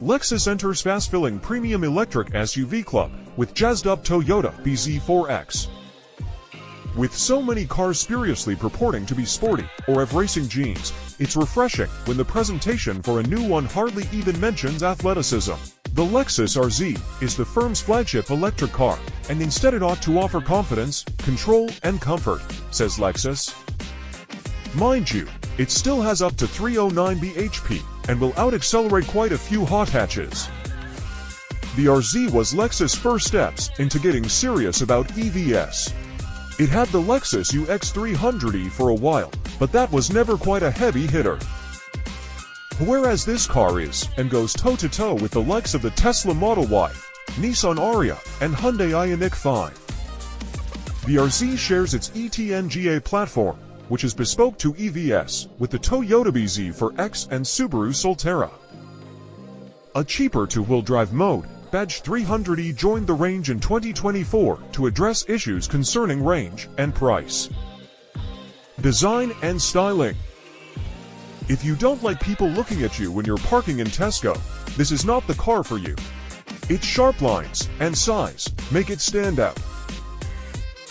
Lexus enters fast-filling premium electric SUV club with jazzed-up Toyota bZ4X. With so many cars spuriously purporting to be sporty or have racing genes, it's refreshing when the presentation for a new one hardly even mentions athleticism. The Lexus RZ is the firm's flagship electric car, and instead it ought to offer confidence, control, and comfort, says Lexus. Mind you, it still has up to 309 bhp and will out-accelerate quite a few hot hatches. The RZ was Lexus' first steps into getting serious about EVs. It had the Lexus UX 300e for a while, but that was never quite a heavy hitter. Whereas this car is, and goes toe-to-toe with the likes of the Tesla Model Y, Nissan Ariya, and Hyundai Ioniq 5. The RZ shares its ETNGA platform, which is bespoke to EVs, with the Toyota bZ4X and Subaru Solterra. A cheaper two-wheel drive mode, bZ 300e joined the range in 2024 to address issues concerning range and price. Design and styling. If you don't like people looking at you when you're parking in Tesco, this is not the car for you. Its sharp lines and size make it stand out.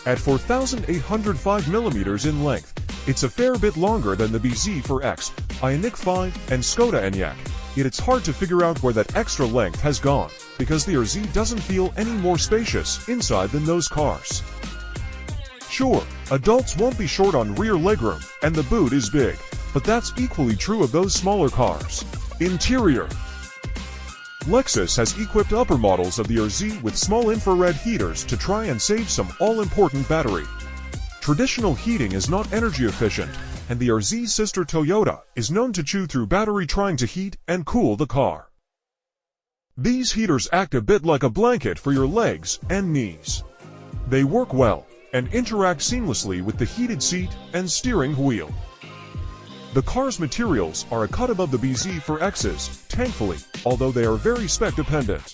At 4,805mm in length, it's a fair bit longer than the bZ4X, Ioniq 5, and Skoda Enyaq, yet it's hard to figure out where that extra length has gone, because the RZ doesn't feel any more spacious inside than those cars. Sure, adults won't be short on rear legroom, and the boot is big, but that's equally true of those smaller cars. Interior. Lexus has equipped upper models of the RZ with small infrared heaters to try and save some all-important battery. Traditional heating is not energy efficient, and the RZ's sister Toyota is known to chew through battery trying to heat and cool the car. These heaters act a bit like a blanket for your legs and knees. They work well and interact seamlessly with the heated seat and steering wheel. The car's materials are a cut above the bZ4X's, thankfully, although they are very spec-dependent.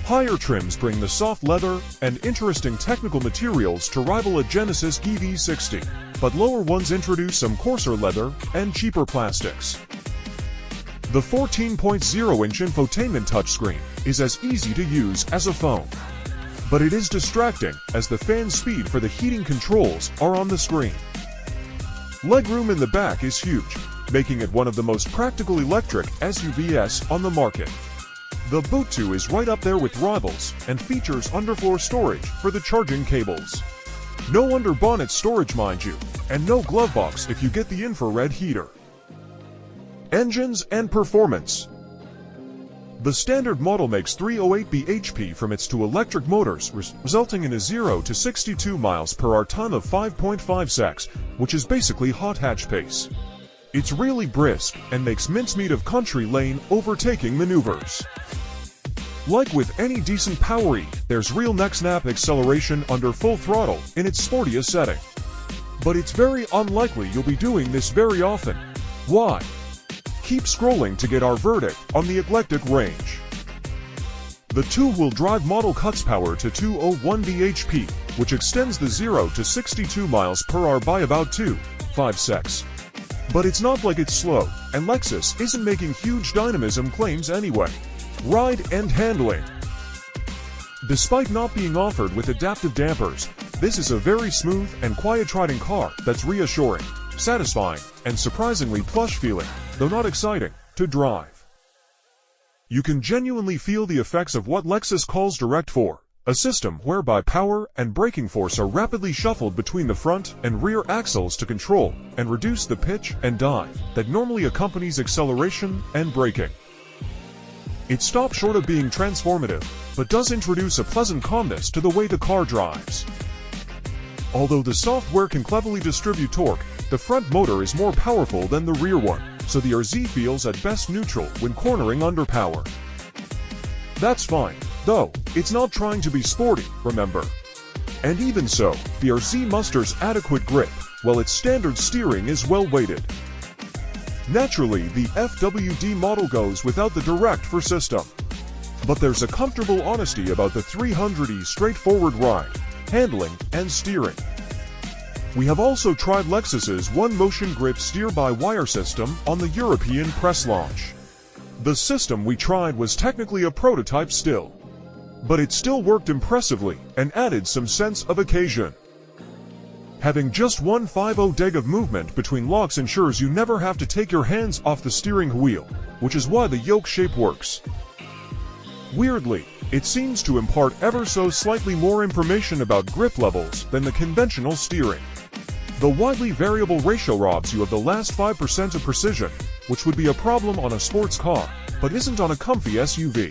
Higher trims bring the soft leather and interesting technical materials to rival a Genesis EV60, but lower ones introduce some coarser leather and cheaper plastics. The 14.0-inch infotainment touchscreen is as easy to use as a phone. But it is distracting as the fan speed for the heating controls are on the screen. Legroom in the back is huge, making it one of the most practical electric SUVs on the market. The boot too is right up there with rivals and features underfloor storage for the charging cables. No under-bonnet storage, mind you, and no glove box if you get the infrared heater. Engines and performance. The standard model makes 308 bhp from its two electric motors, resulting in a 0 to 62 miles per hour time of 5.5 seconds, which is basically hot hatch pace. It's really brisk and makes mincemeat of country lane overtaking maneuvers. Like with any decent Power E, there's real neck-snap acceleration under full throttle in its sportiest setting. But it's very unlikely you'll be doing this very often. Why? Keep scrolling to get our verdict on the eclectic range. The two-wheel drive model cuts power to 201 bhp, which extends the 0 to 62 miles per hour by about 2.5 seconds. But it's not like it's slow, and Lexus isn't making huge dynamism claims anyway. Ride and handling. Despite not being offered with adaptive dampers, this is a very smooth and quiet-riding car that's reassuring, satisfying, and surprisingly plush feeling, though not exciting, to drive. You can genuinely feel the effects of what Lexus calls Direct 4, a system whereby power and braking force are rapidly shuffled between the front and rear axles to control and reduce the pitch and dive that normally accompanies acceleration and braking. It stops short of being transformative, but does introduce a pleasant calmness to the way the car drives. Although the software can cleverly distribute torque, the front motor is more powerful than the rear one, so the RZ feels at best neutral when cornering under power. That's fine, though, it's not trying to be sporty, remember. And even so, the RZ musters adequate grip, while its standard steering is well weighted. Naturally, the FWD model goes without the Direct 4 system. But there's a comfortable honesty about the 300e straightforward ride, handling, and steering. We have also tried Lexus's one-motion grip steer-by-wire system on the European press launch. The system we tried was technically a prototype still, but it still worked impressively and added some sense of occasion. Having just 150 deg of movement between locks ensures you never have to take your hands off the steering wheel, which is why the yoke shape works. Weirdly, it seems to impart ever so slightly more information about grip levels than the conventional steering. The widely variable ratio robs you of the last 5% of precision, which would be a problem on a sports car, but isn't on a comfy SUV.